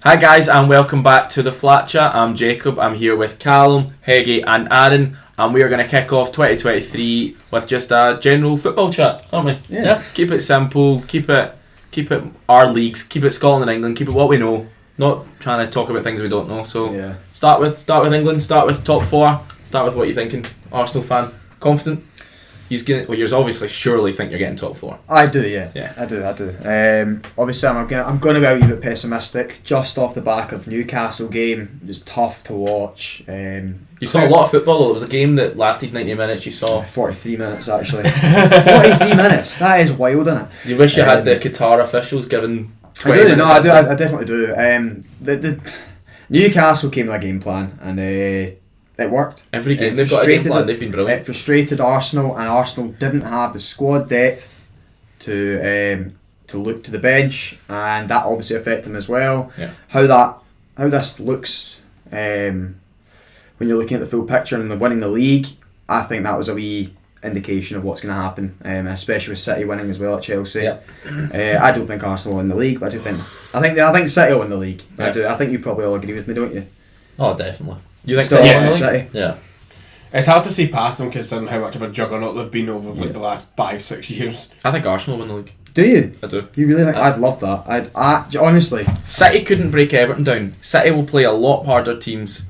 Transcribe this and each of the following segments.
Hi guys, and welcome back to the Flat Chat. I'm Jacob. I'm here with Callum, Heggie and Aaron, and we are going to kick off 2023 with just a general football chat, aren't we? Yeah. Yes. Keep it simple, keep it our leagues, keep it Scotland and England, keep it what we know, not trying to talk about things we don't know. So start with England, start with top four, start with what you're thinking. Arsenal fan, confident? You're obviously surely think you're getting top four. I do, yeah. I do. Obviously, I'm going to be a wee bit pessimistic just off the back of Newcastle game. It was tough to watch. You saw a lot of football. It was a game that lasted 90 minutes. You saw 43 minutes actually. 43 minutes. That is wild, isn't it? You wish you had the Qatar officials giving. I do. No, I do. I definitely do. The Newcastle came with a game plan and. It worked. Every game they've got a game plan, they've been brilliant. It frustrated Arsenal, and Arsenal didn't have the squad depth to look to the bench, and that obviously affected them as well. Yeah. How this looks when you're looking at the full picture and winning the league, I think that was a wee indication of what's going to happen, especially with City winning as well at Chelsea. Yeah. I don't think Arsenal will win the league, but I think City will win the league. Yeah. I do. I think you probably all agree with me, don't you? Oh, definitely. You think City? Yeah. It's hard to see past them considering how much of a juggernaut they've been over the last 5-6 years. I think Arsenal win the league. Do you? I do. You really think? I'd love that. I honestly. City couldn't break Everton down. City will play a lot harder teams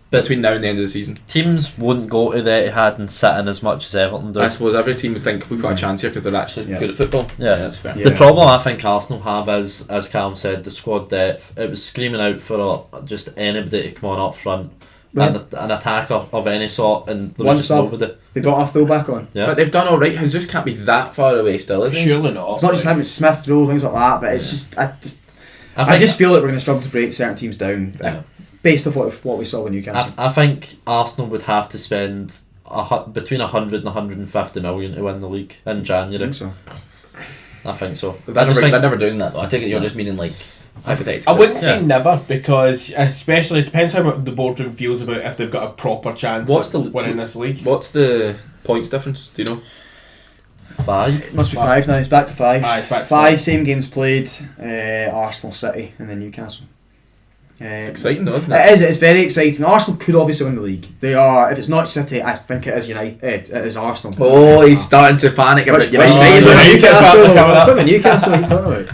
between now and the end of the season. Teams wouldn't go to the Etihad and sit in as much as Everton do. I suppose every team would think we've got a chance here because they're actually good at football. Yeah, that's fair. The problem I think Arsenal have is, as Callum said, the squad depth. It was screaming out for just anybody to come on up front. Right. An attacker of any sort, and there One was just sub. nobody. They got a full back on. Yeah. But they've done alright. Jesus can't be that far away still, is he? Surely not. It's not just him, it's Smith Rowe, things like that, but it's just I just feel like we're going to struggle to break certain teams down based off what we saw with Newcastle. I think Arsenal would have to spend between 100 and 150 million to win the league in January. I think so. They're never doing that though. I take it you're just meaning like hypothetically. I wouldn't say never, because especially it depends how much the boardroom feels about if they've got a proper chance of winning this league. What's the points difference? Do you know? 5? It must be 5 now. It's back to 5. It's back to 5 same games played. Arsenal, City, and then Newcastle. It's exciting though, isn't it? It is. It's very exciting. Arsenal could obviously win the league. They are. If it's not City, I think it is United. It is Arsenal. Oh, he's starting to panic about United. Newcastle. What's up with Newcastle? What are you talking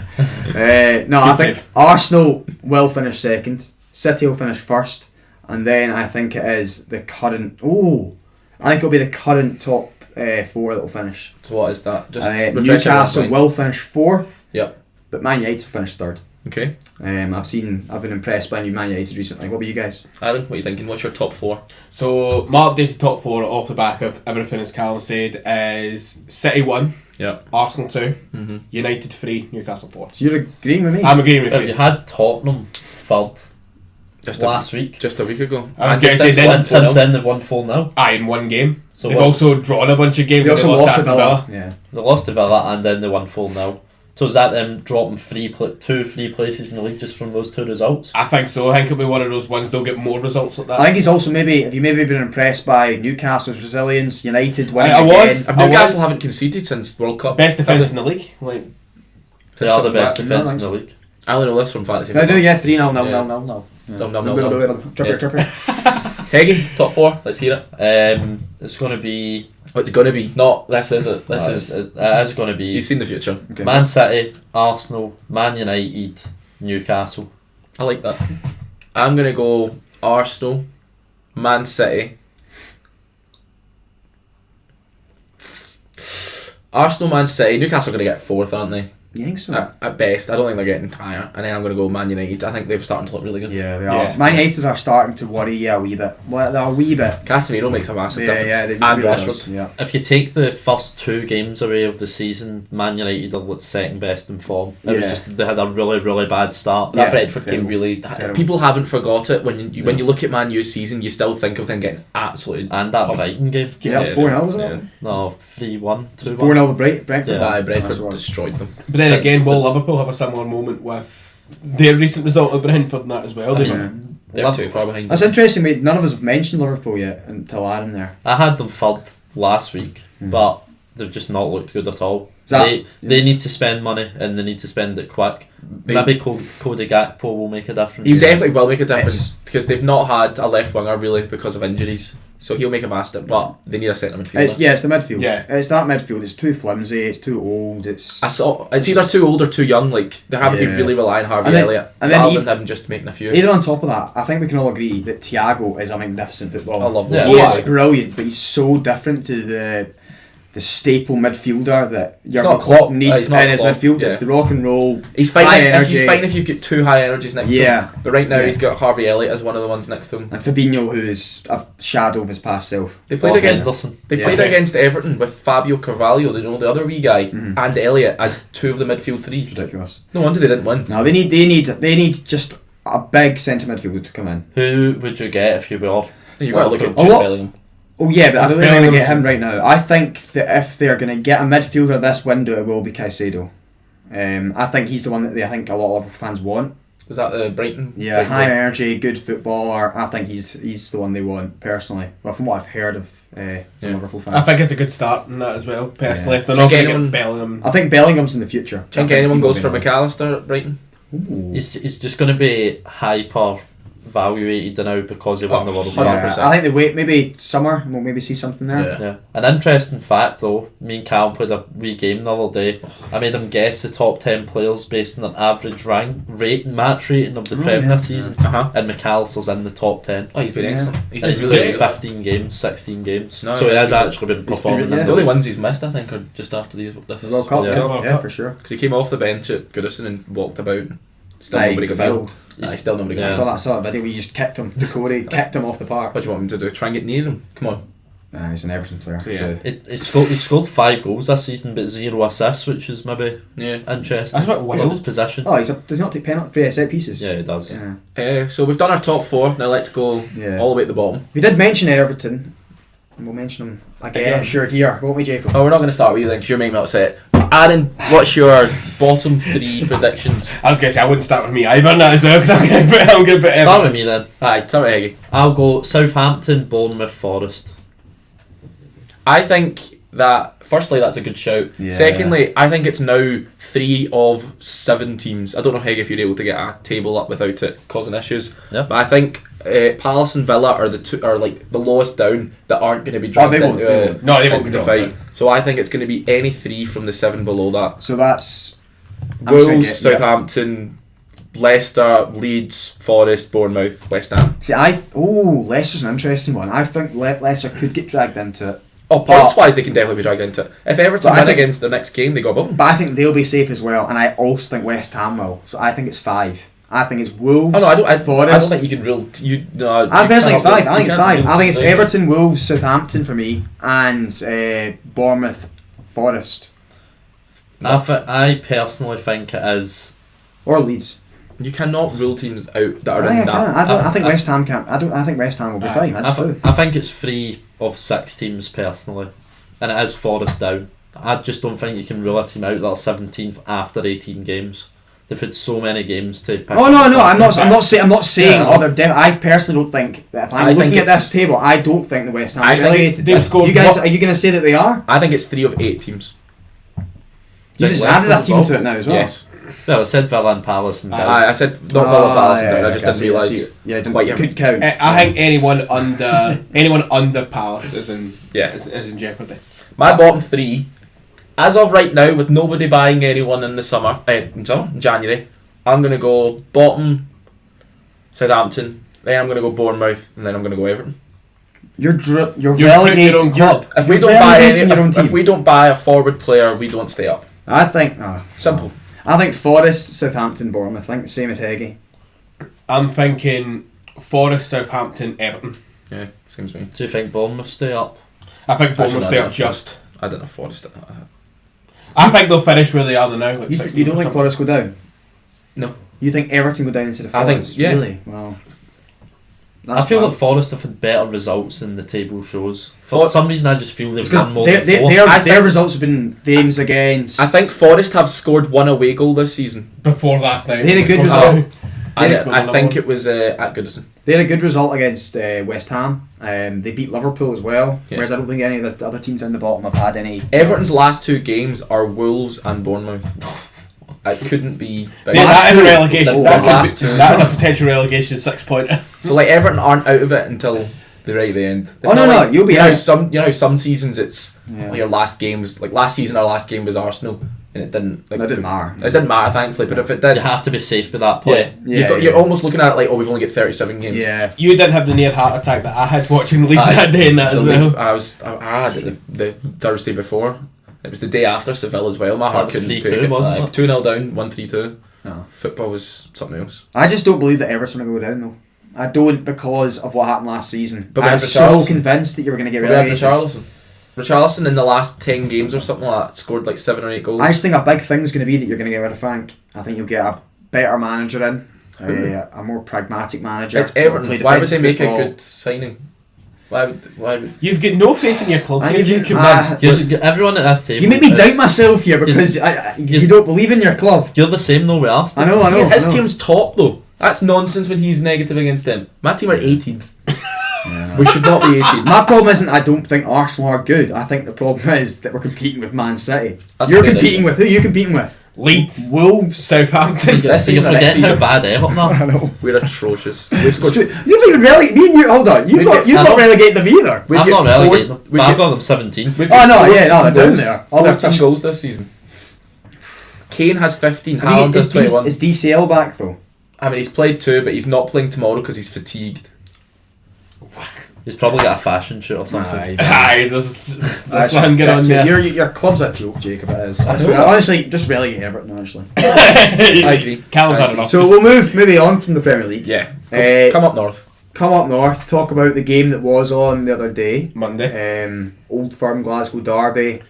about? No, I think Arsenal will finish second. City will finish first, and then I think it is the current. I think it'll be the current top 4 that will finish. So what is that? Just Newcastle will finish 4th. Yep. But Man United will finish 3rd. Okay. I've been impressed by Man United recently. What about you guys? Aaron, what are you thinking? What's your top 4? So my updated top 4 off the back of everything as Callum said is City 1, Arsenal 2, United 3, Newcastle 4. So you're agreeing with me? I'm agreeing with you. You had Tottenham 3rd last week. Just a week ago. I was going to say since then they've won 4-0. In one game. So they've also drawn a bunch of games. They also lost to Villa. Yeah. They lost to Villa and then they won 4-0. So is that them dropping 2 free places in the league just from those 2 results? I think so. I think it'll be one of those ones they'll get more results like that. I think he's also have you maybe been impressed by Newcastle's resilience, United winning If Newcastle haven't conceded since World Cup. Best defence in the league. They are the best defence in the league. I only know this from fantasy. I do, 3-0, no. Tripper. Heggie, top 4. Let's hear it. It's going to be... What's it going to be? No, this is it. It is going to be... You've seen the future. Okay. Man City, Arsenal, Man United, Newcastle. I like that. I'm going to go Arsenal, Man City. Arsenal, Man City. Newcastle are going to get 4th, aren't they? You think so? At best. I don't think they're getting higher. And then I'm going to go Man United. I think they're starting to look really good. Yeah, they are. Man United are starting to worry you a wee bit. Well, they're a wee bit. Casemiro makes a massive difference. Yeah, they and really Rashford. does, yeah. If you take the first 2 games away of the season, Man United are what's second best in form. It was just they had a really, really bad start. That Brentford game terrible. People haven't forgot it. When you look at Man U's season, you still think of them getting absolutely. And that Brighton game. Yeah, 4-0 was it? No, 3-1, 2-1. 4-0 Brentford. Yeah, Brentford destroyed them. But then again, will Liverpool have a similar moment with their recent result at Brentford and that as well? They're too far behind. That's interesting, mate. None of us have mentioned Liverpool yet until Aaron there. I had them 3rd last week, but they've just not looked good at all. They need to spend money and they need to spend it quick. Maybe Cody Gakpo will make a difference. He definitely will make a difference because they've not had a left winger really because of injuries. So he'll make a master, but they need a centre midfielder. It's the midfield. Yeah, it's that midfield. It's too flimsy. It's too old. It's either too old or too young. Like they haven't been really relying on Harvey Elliott rather than him just making a few. Even on top of that, I think we can all agree that Thiago is a magnificent footballer. I love him. He is brilliant, but he's so different to the staple midfielder that Jurgen Klopp needs in his midfield. It's the rock and roll. He's fine if you've got two high energies next to him. But right now he's got Harvey Elliott as one of the ones next to him. And Fabinho, who is a shadow of his past self. They played against Everton with Fabio Carvalho, the other wee guy, and Elliott as two of the midfield three. Ridiculous. No wonder they didn't win. No, they need just a big centre midfielder to come in. Who would you get if you were? You've got to look at Jude Bellingham. Oh yeah, but I don't think they're going to get him right now. I think that if they're going to get a midfielder this window, it will be Caicedo. I think he's the one that I think a lot of Liverpool fans want. Was that Brighton? Yeah, high energy, good footballer. I think he's the one they want personally. Well, from what I've heard of from Liverpool fans, I think it's a good start in that as well. Personally, if they're not going to get Bellingham, I think Bellingham's in the future. Do you think anyone goes for McAllister at Brighton? He's just going to be hyper valuated now because he won the World Cup. I think they wait maybe summer and we'll maybe see something there. Yeah. An interesting fact though, me and Cal played a wee game the other day. I made him guess the top 10 players based on an average match rating of the Prem this season, and McAllister's in the top 10. Oh, he's been excellent. He's played 15 games, 16 games, so he has actually been performing. The only ones he's missed, I think, are just after this World Cup. Yeah, for sure. Because he came off the bench at Goodison and walked about. Still nobody got filled. Still nobody got filled. I saw that video where you just kicked him to Corey, kicked him off the park. What do you want him to do? Try and get near him? Come on. He's an Everton player. He scored 5 goals this season, but 0 assists, which is maybe interesting. That's what his position. Oh, does he not take penalty set pieces? Yeah, he does. So we've done our top 4. Now let's go all the way at the bottom. We did mention Everton. And we'll mention them again, I'm sure, here, won't we, Jacob? Oh, we're not going to start with you then, because you're making me upset. Aaron, what's your bottom 3 predictions? I was going to say, I wouldn't start with me either, that as well, because I'm going to put Start with me then. Alright, start with Heggie. I'll go Southampton, Bournemouth, Forest. I think that, firstly, that's a good shout. Yeah. Secondly, I think it's now 3 of 7 teams. I don't know, Heggie, if you're able to get a table up without it causing issues. Yeah. But I think Palace and Villa are the lowest down that aren't going to be dragged into the fight. So I think it's going to be any 3 from the 7 below that. So that's Wolves, Southampton, Leicester, Leeds, Forest, Bournemouth, West Ham. See, Leicester's an interesting one. I think Leicester could get dragged into it. Oh, points wise, they can definitely be dragged into it. If Everton win against the next game, they go above them. But I think they'll be safe as well, and I also think West Ham will. So I think it's 5. I think it's Wolves. Oh no, I Forest. don't think you can rule. I personally think it's 5. I think it's 5. I think it's Everton, Wolves, Southampton for me, and Bournemouth, Forest. I personally think it is. Or Leeds. You cannot rule teams out that are in that. I think West Ham can't. I think West Ham will be fine. I think it's 3 of 6 teams personally, and it is Forest down. I just don't think you can rule a team out that's 17th after 18 games. They've had so many games to pick. Oh no, I'm not saying. I personally don't think that if I'm looking at this table, I don't think the West Ham are relegated. You guys, are you going to say that they are? I think it's 3 of 8 teams. You just added that team to it now as well. Yes. Well, I said Villa and Palace and down. I said not Villa, Palace and down. I just didn't realise. Yeah, could count. I think anyone under Palace is in jeopardy. My bottom 3, as of right now, with nobody buying anyone in the January, I'm going to go bottom Southampton, then I'm going to go Bournemouth, and then I'm going to go Everton. You're relegating your own club. If we don't buy a forward player, we don't stay up. I think simple. I think Forest, Southampton, Bournemouth. I think the same as Heggie. I'm thinking Forest, Southampton, Everton. Yeah, seems to me. Do you think Bournemouth stay up? I think Bournemouth stay up just. I don't know Forest. I think they'll finish where they are now. Like you don't think Forest go down? No. You think Everton go down instead of Forest? I think, yeah. Really? Well, I feel like Forest have had better results than the table shows. For some reason, I just feel they've won more than 4. Their results have been games against. I think Forest have scored 1 away goal this season. Before last night. They had a good result. I think it was at Goodison. They had a good result against West Ham. They beat Liverpool as well, whereas I don't think any of the other teams in the bottom have had any. Everton's last 2 games are Wolves and Bournemouth. It couldn't be bigger. That is a relegation. That is a potential relegation 6-pointer. So like Everton aren't out of it until the end. It's no, you'll be out. Some seasons it's your last games. Like last season, our last game was Arsenal, and it didn't. Like, it didn't matter. It didn't matter, thankfully. But if it did, you have to be safe with that point. You're almost looking at it like, we've only got 37 games. Yeah. You didn't have the near heart attack that I had watching Leeds that day and that as well. I had it the Thursday before. It was the day after Seville as well. My heart couldn't take it. Wasn't it? 2-0 down, 1-3-2. No. Football was something else. I just don't believe that Everton will go down though. I don't, because of what happened last season. But I'm so convinced that you were going to get relegated. Richarlison in the last 10 games or something like that scored like 7 or 8 goals. I just think a big thing's going to be that you're going to get rid of Frank. I think you'll get a better manager in, a more pragmatic manager. It's Everton. Why would they make a good signing? Why would You've got no faith in your club. Everyone at this table. You make me doubt myself here because you don't believe in your club. You're the same though with Arsenal. I know. His team's top though. That's nonsense when he's negative against them. My team are 18th. We should not be 18th. My problem isn't I don't think Arsenal are good. I think the problem is that we're competing with Man City. That's You're competing with who? You're competing with Leeds, Wolves, Southampton. You're forgetting how bad Everton are. I know. We're atrocious. We've scored. You think you'd relegate me and you? Hold on. You've not relegated them either. I'm not relegating them. I've got them 17. They're down there. 14 goals this season. Kane has 15. Haaland has 21. Is DCL back though? I mean, he's played 2, but he's not playing tomorrow because he's fatigued. He's probably got a fashion shoot or something. That's one good on there. Your club's a joke, Jacob. It is. Honestly, just relegate Everton. Honestly, I agree. Callum's had enough. So we'll moving on from the Premier League. Yeah. Come up north. Talk about the game that was on the other day. Monday. Old Firm Glasgow Derby.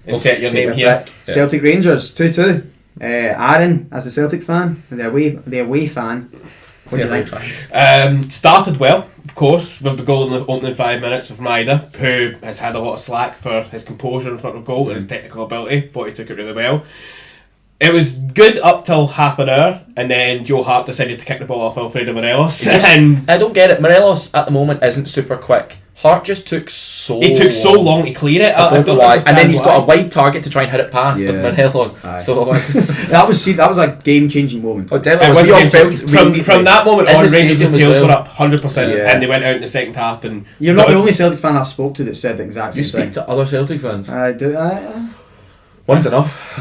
Insert your name here. Celtic Rangers 2-2. Aaron, as a Celtic fan, the away fan. What do you think? Started well, of course, with the goal in the opening 5 minutes with Maida, who has had a lot of slack for his composure in front of goal and his technical ability. Thought he took it really well. It was good up till half an hour, and then Joe Hart decided to kick the ball off Alfredo Morelos. I don't get it. Morelos at the moment isn't super quick. Hart just took so long to clear it. I don't know why. And then he's got a wide target to try and hit it past with Morelos. So that was a game changing moment. From that moment on, Rangers' tails were up 100%, and they went out in the second half. And you're not the only Celtic fan I've spoke to that said the exact same thing. You speak to other Celtic fans? I do. One's enough.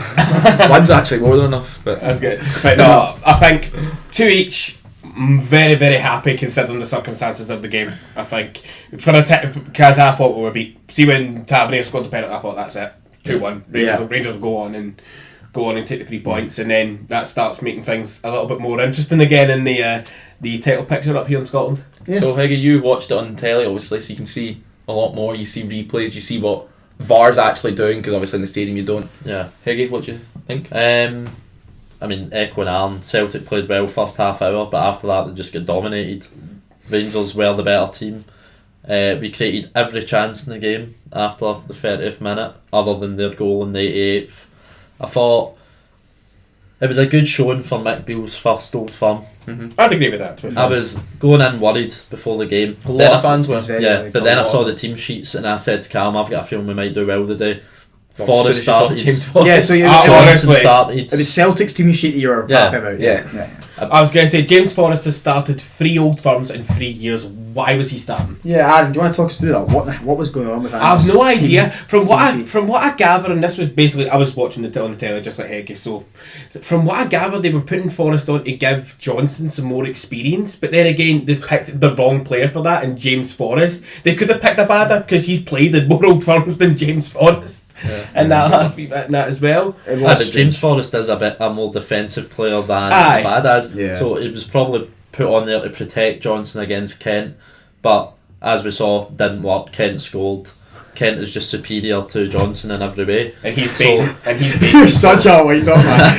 One's actually more than enough. But that's good. But no, I think 2 each. Very, very happy considering the circumstances of the game. I think because I thought we were beat. See when Tavernier scored the penalty, I thought that's it. 2-1. Rangers will go on and take the 3 points, and then that starts making things a little bit more interesting again in the title picture up here in Scotland. Yeah. So Higgy, you watched it on telly, obviously, so you can see a lot more. You see replays. You see what VAR's actually doing, because obviously in the stadium you don't. Yeah. Higgy, what do you think? I mean, echoing Alan, Celtic played well first half hour, but after that they just got dominated. Rangers were the better team. We created every chance in the game after the 30th minute, other than their goal in the 88th. I thought it was a good showing for Mick Beale's first Old Firm. Mm-hmm. I'd agree with that. I was going in worried before the game. A lot of fans were. Yeah, but then I saw the team sheets and I said to Callum, I've got a feeling we might do well today. Forrest started. Yeah, so Johnson started. It was Celtic's team sheet that you were happy about. Yeah. I was going to say James Forrest has started 3 Old Firms in 3 years. Why was he starting? Yeah, Adam, do you want to talk us through that? What was going on with that? I have no idea. From what I gather, and this was basically, I was watching it on the telly just like Heggie. So from what I gathered, they were putting Forrest on to give Johnson some more experience. But then again, they've picked the wrong player for that, and James Forrest. They could have picked a badder because he's played in more Old Firms than James Forrest. Yeah. And that has to be written that as well. But James Forrest is a more defensive player than Bad as. Yeah. So it was probably put on there to protect Johnson against Kent. But as we saw, didn't work. Kent scored. Kent is just superior to Johnson in every way. And he's bait. You're such a wind up, man.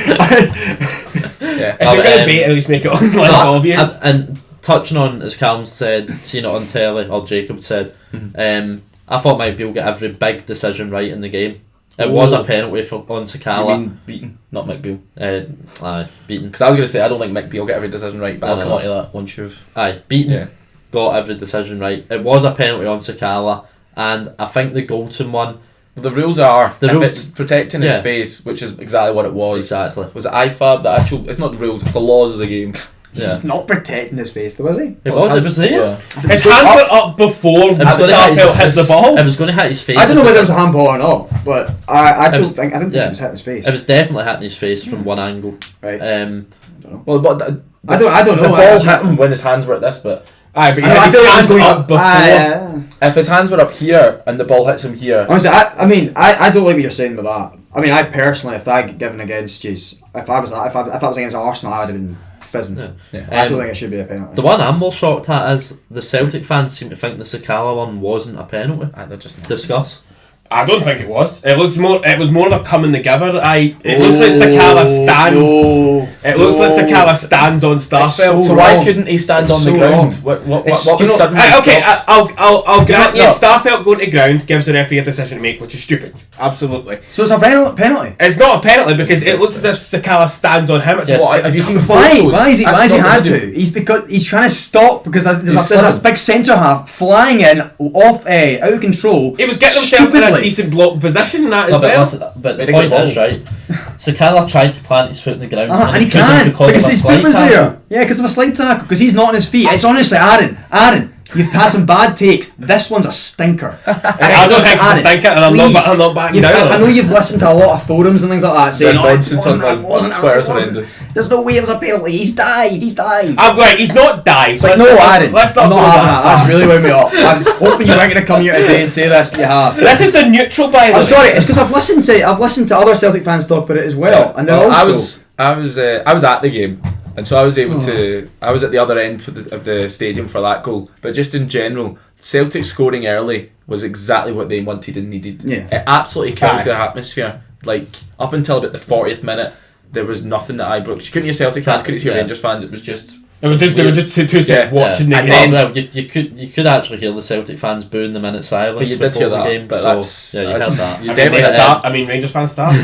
If you're going to bait, at least make it less obvious. And touching on, as Callum said, seeing it on telly, or Jacob said, I thought Mike Beale got every big decision right in the game. It was a penalty on Sakala. You mean beaten, not McBeal? Beaten. Because I was going to say, I don't think McBeal get every decision right, but I'll come on to that once you've... Beaten. Yeah. Got every decision right. It was a penalty on Sakala, and I think the Goldson one... The rules are, if it's protecting his face, which is exactly what it was. Exactly. Was it IFAB? The actual... It's not the rules, it's the laws of the game. He's not protecting his face, though, was he? It was there. Yeah. His hands were up before Starfield hit the ball. It was going to hit his face. I don't know whether it was a handball or not, but I don't think it was hitting his face. It was definitely hitting his face from one angle. Right. I don't know. Well, but I don't know. The ball hit him when his hands were at this bit. But his hands were up before. If his hands were up here and the ball hits him here... Honestly, I don't like what you're saying with that. I mean, I personally, if I get given against you, if I was against Arsenal, I would have been fizzing. Yeah. I don't think it should be a penalty. The one I'm more shocked at is the Celtic fans seem to think the Sakala one wasn't a penalty. They're just Discuss. I don't think it was. It was more of a coming together. It looks like Sakala stands. It looks like Sakala stands on Starfield. So why couldn't he stand on the ground? What was suddenly okay, stopped? I'll grant you. Starfield going to ground gives the referee a decision to make, which is stupid. Absolutely. So it's a penalty? It's not a penalty because it looks as if Sakala stands on him. Have you seen why? Why has he had to? He's trying to stop because there's a big centre half flying in off out of control. He was getting himself in a decent block position in that as well. But the point is, right, Sakala tried to plant his foot in the ground and he can't because his foot was there. Yeah, because of a slide tackle, because he's not on his feet. It's honestly, Aaron, you've had some bad takes. This one's a stinker. I don't think it's a stinker, and I'm not backing down. I know you've listened to a lot of forums and things like that saying, it wasn't. There's no way it was a penalty. He's died. I'm right, he's not died. It's like, no, Aaron, let's not I'm go not having that that. That's really wound me up. I was hoping you weren't going to come here today and say this, but you have. This is the neutral by the way. I'm sorry, it's because I've listened to other Celtic fans talk about it as well, and they're also... I was at the game, and so I was able to. I was at the other end of the stadium for that goal. But just in general, Celtic scoring early was exactly what they wanted and needed. Yeah. It absolutely killed the atmosphere. Like up until about the 40th minute, there was nothing that I broke. You couldn't hear Celtic fans, couldn't hear Rangers fans. It was just. They were just two sets watching the game. Well, you could actually hear the Celtic fans booing the minute silence. But you did hear that. The game, but you heard that. Rangers fans started.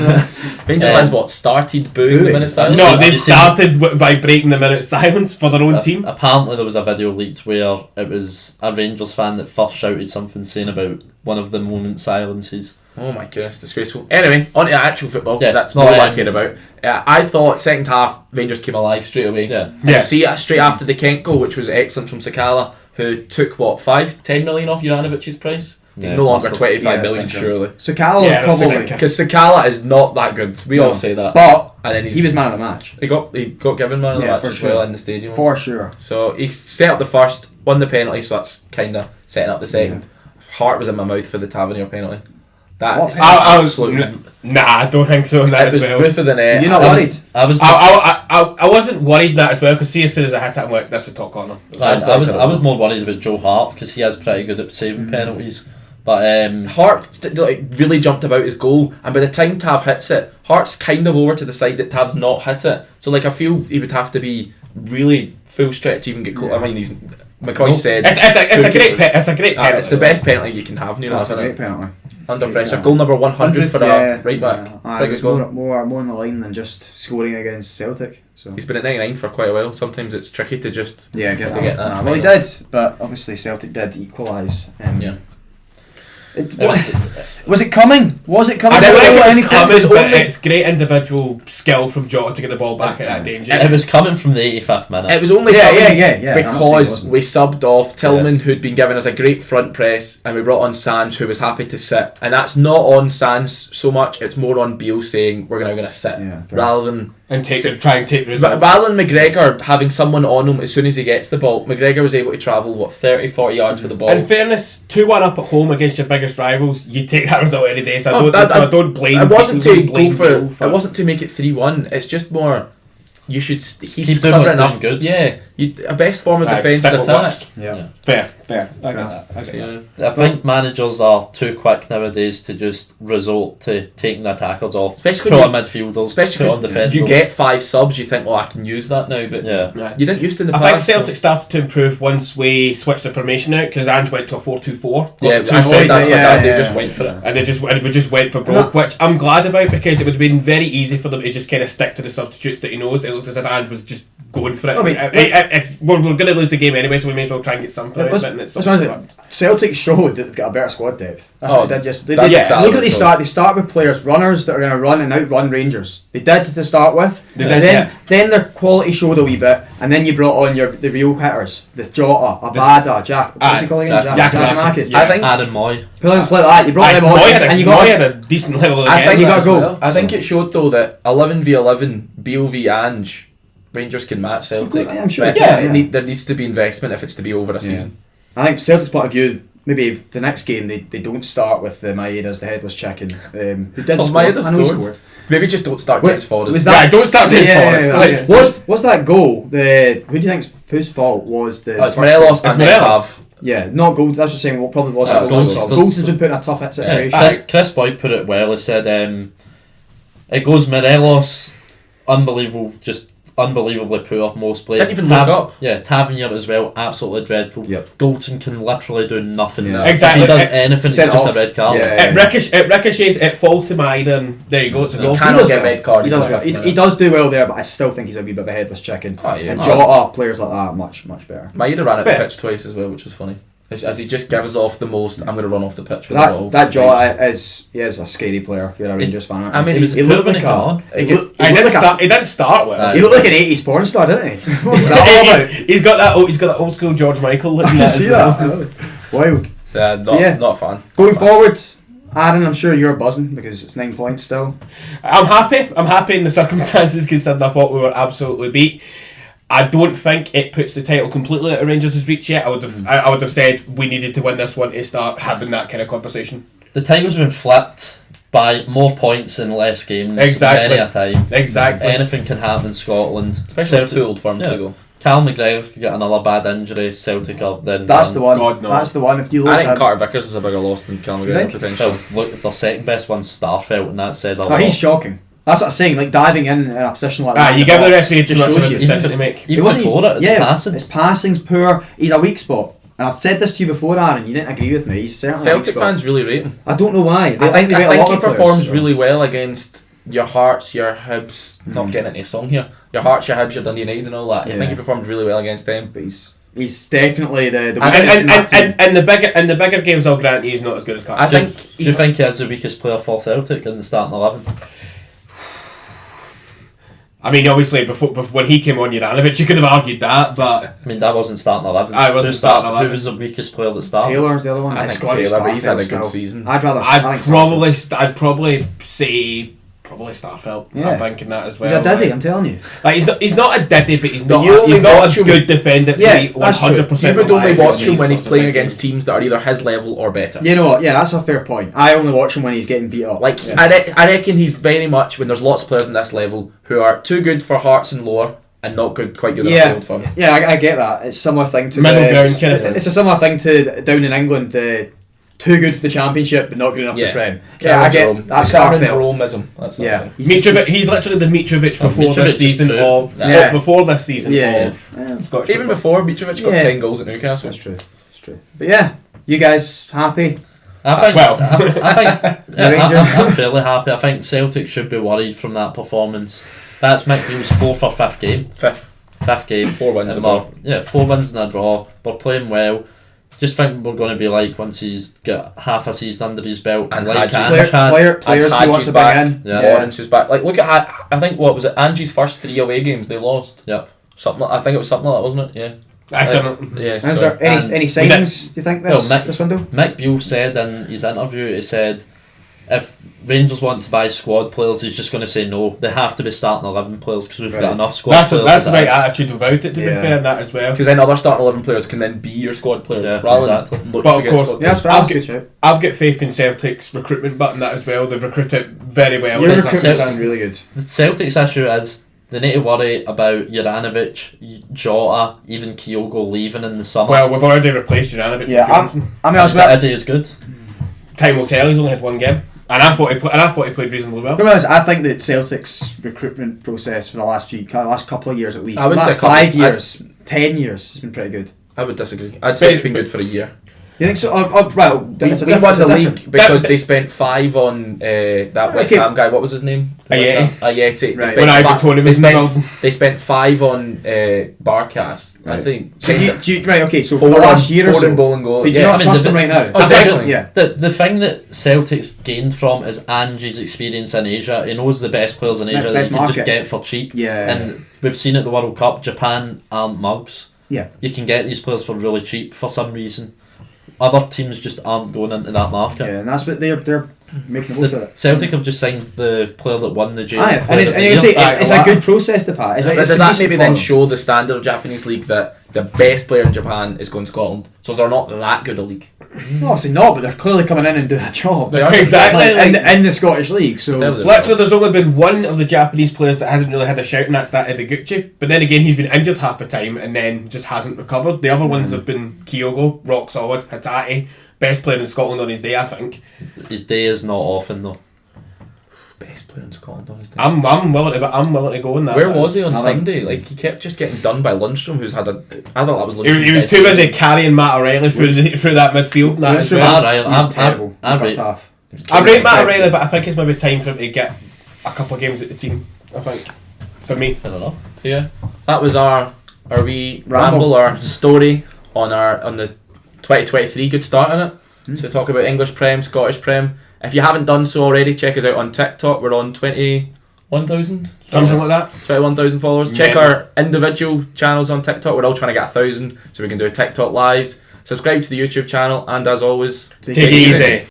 Rangers fans started booing the minute silence? No, they started by breaking the minute silence for their own team. Apparently, there was a video leaked where it was a Rangers fan that first shouted something saying about one of the moment silences. Oh my goodness, disgraceful. Anyway, on to actual football. Yeah, that's more what I care about. I thought second half Rangers came alive straight away. Yeah. See it straight after the Kent goal, which was excellent from Sakala, who took 10 million off Juranovic's price. He's no longer 25 million, surely. Sakala was probably because Sakala is not that good. We all say that. But and then he was man of the match. He got given man of the match as well in the stadium. For sure. So he set up the first, won the penalty, so that's kinda setting up the second. Heart was in my mouth for the Tavernier penalty. I don't think so. It was roof of the net. You're not worried? I wasn't worried that as well because as soon as I hit it, I'm like, that's the top corner. I was more worried about Joe Hart because he is pretty good at saving penalties. But Hart really jumped about his goal, and by the time Tav hits it, Hart's kind of over to the side that Tav's not hit it. So I feel he would have to be really full stretch to even get close. I mean, McCoy said it's a great penalty. It's the best penalty you can have. That's a great penalty. Under pressure, goal number 100 for a right back. Biggest goal. More on the line than just scoring against Celtic. So he's been at 99 for quite a while. Sometimes it's tricky to just get that. Well, he did, but obviously Celtic did equalise. Was it coming? I don't think it was coming, but it's great individual skill from Jota to get the ball back at that danger. It was coming from the 85th minute. It was only because we subbed off Tillman, who'd been given us a great front press, and we brought on Sands, who was happy to sit. And that's not on Sands so much; it's more on Beale saying we're now going to sit rather than try and take the result. Rather than McGregor having someone on him as soon as he gets the ball, McGregor was able to travel 30-40 yards with the ball. In fairness, 2-1 up at home against your biggest rivals, you take that result any day. So I don't blame. It wasn't to go for. It wasn't to make it 3-1. It's just more. You should. He's clever enough. Good. Yeah, a best form of defence is attack. Yeah, fair. Fair. I get that. I think managers are too quick nowadays to just resort to taking the attackers off. Especially put on midfielders, especially on defenders. You get 5 subs, you think, well, I can use that now, but you didn't use it in the past. I think Celtic started to improve once we switched the formation out, because Ange went to a 4-2-4. Yeah, I said that's what they just went for it. And we just went for broke, which I'm glad about, because it would have been very easy for them to just kind of stick to the substitutes that he knows. It looked as if Ange was just going for it. If we're going to lose the game anyway, so we may as well try and get something out of it. Celtic showed that they've got a better squad depth. That's what they did yesterday. Exactly look at they start with players, runners that are going to run and outrun Rangers. They did to start with. Then their quality showed a wee bit, and then you brought on the real hitters, the Jota, Abada, Jack. What's he called again? Jack Marcus. I think Adam Moy. Players like that. You brought them on, and you got a decent level of I think you got to go. I think it showed though that 11v11, BOV Ange, Rangers can match Celtic. I'm sure. There needs to be investment if it's to be over a season. I think Celtic's point of view, maybe the next game they don't start with Maeda's the headless chicken. Who did score? Maeda's scored. Maybe just don't start James Forrest. Don't start James Forrest. What's that goal? Who do you think's whose fault was the? It's Morelos and Tav. Yeah, not goals. That's just saying what probably was goals has been put in a tough situation. Chris Boyd put it well. He said it goes Morelos, unbelievably poor most players. Didn't even look up. Yeah, Tavernier as well, absolutely dreadful. Yep. Dalton can literally do nothing. Yeah. Exactly. If he does anything, it's just a red card. It ricochets, it falls to Maida, and there you go, it's a goal. He does get a red card. He does do well there, but I still think he's a wee bit of a headless chicken. And Jota, players like that, much better. Maida ran at the pitch twice as well, which was funny. As he just gives off the most, I'm going to run off the pitch with the ball. That Jota is a scary player if you're a Rangers fan. I mean, he looked like he didn't start well. He looked like an 80s porn star, didn't he? What's that all about? He's got that old school George Michael look. I can see that. Wild. Not a fan. Going forward, Aaron, I'm sure you're buzzing because it's 9 points still. I'm happy in the circumstances, considering I thought we were absolutely beat. I don't think it puts the title completely out of Rangers' reach yet. I would have said we needed to win this one to start having that kind of conversation. The title's been flipped by more points in less games many a time. Exactly. Anything can happen in Scotland. Especially with 2 old firms to go. Cal McGregor could get another bad injury, Celtic up then. That's the one. God, no. That's the one. If you lose I think Carter Vickers is a bigger loss than Cal McGregor potentially. Look, their second best one's Starfelt, and that says a lot. He's shocking. That's what I'm saying, like diving in a position like that. You give the referee too much of a shows you. decision to make. Even before it, passing. His passing's poor. He's a weak spot. And I've said this to you before, Aaron, you didn't agree with me. He's certainly a weak Celtic spot. fans really rate him. I don't know why. I think he performs really well against your Hearts, your Hibs, not getting into a song here, your Hearts, your Hibs, your Dundee United and all that. I think he performed really well against them. But he's definitely the and the bigger games, I'll grant you, he's not as good as Carter. Do you think he is the weakest player for Celtic in the starting 11? I mean, obviously, before when he came on Juranovic, you could have argued that, but I mean, that wasn't starting 11. I wasn't starting 11. Who was the weakest player that started? Taylor's the other one. I think Taylor, but he's had a good season. I'd probably say Starfelt. Yeah. I'm thinking that as well. He's a diddy, I'm telling you. Like he's not a diddy, but he's not a good defender. Yeah, 100%. You would only watch him when he's playing against teams that are either his level or better. You know what? Yeah, that's a fair point. I only watch him when he's getting beat up. Like I reckon he's very much when there's lots of players in this level who are too good for Hearts and lower and not quite good enough for Old Firm. Yeah, I get that. It's a similar thing to middle ground kind of thing. It's a similar thing to down in England. Too good for the Championship, but not good enough for the Prem. Yeah, I get that. Jeromeism. That's Mitrovic. He's literally the Mitrovic before this season of before this season of Scottish. Even before Mitrovic got 10 goals at Newcastle. That's true. It's true. But yeah, you guys happy? I think I'm fairly happy. I think Celtic should be worried from that performance. That's Mick Neal's 4th or 5th game. Fifth game. 4 wins and a draw. Yeah, 4 wins and a draw. We're playing well. Just think we're going to be like once he's got half a season under his belt and like players he wants to bring in. Lawrence is back. Like look at I think what was it? Angie's first 3 away games they lost. Yep. I think it was something like that, wasn't it? Yeah. Is there any signs? Do you think this window? Mick Beale said in his interview, he said if Rangers want to buy squad players, he's just going to say no. They have to be starting 11 players because we've got enough squad players. That's the right attitude about it, to be fair, and that as well. Because then other starting 11 players can then be your squad players rather than look but to of course, I've got faith in Celtic's recruitment button that as well. They've recruited very well. Your recruitment's really good. The Celtic's issue is they need to worry about Juranovic, Jota, even Kyogo leaving in the summer. Well, we've already replaced Juranovic. Yeah, I mean, is he as good? Time will tell. He's only had one game, and I thought he played reasonably well. To be honest, I think that Celtic's recruitment process for the last couple of years at least, I would last say 5 years, 10 years, has been pretty good. I would disagree. I'd say it's been good for a year. You think so? Well, we won the league because they spent 5 on that West Ham guy. What was his name? Ayeti. Right. They spent 5 on Barkas. Right. I think. So so for the last year or so, goal. do you not trust them right now? Oh, definitely. Yeah. The thing that Celtic's gained from is Ange's experience in Asia. He knows the best players in Asia that you can just get for cheap. Yeah. And we've seen at the World Cup, Japan aren't mugs. Yeah. You can get these players for really cheap for some reason. Other teams just aren't going into that market. Yeah, and that's what they're making the most of it. Celtic have just signed the player that won the it's a good process they've had. Does that maybe then show the standard of Japanese league that the best player in Japan is going to Scotland? So they're not that good a league. No, obviously not, but they're clearly coming in and doing a job. They are exactly in the Scottish league. So literally, there's only been one of the Japanese players that hasn't really had a shout, and that's that Ideguchi. But then again, he's been injured half the time and then just hasn't recovered. The other ones have been Kyogo, rock solid, Hatate, best player in Scotland on his day, I think. His day is not often though. Best player in Scotland on his day. I'm willing to go in that. Where was he on Sunday? Like he kept just getting done by Lundstrom, who's had I thought that was. He was too busy carrying Matt O'Reilly through that midfield. Matt O'Reilly was terrible. I rate Matt O'Reilly, but I think it's maybe time for him to get a couple of games at the team. I think for me. Fair enough. So yeah, that was our wee ramble, our story on the 2023 good start in it. So talk about English Prem, Scottish Prem. If you haven't done so already, check us out on TikTok. We're on 21,000, something like that. 21,000 followers. Check our individual channels on TikTok. We're all trying to get 1,000, so we can do TikTok lives. Subscribe to the YouTube channel, and as always, take it easy.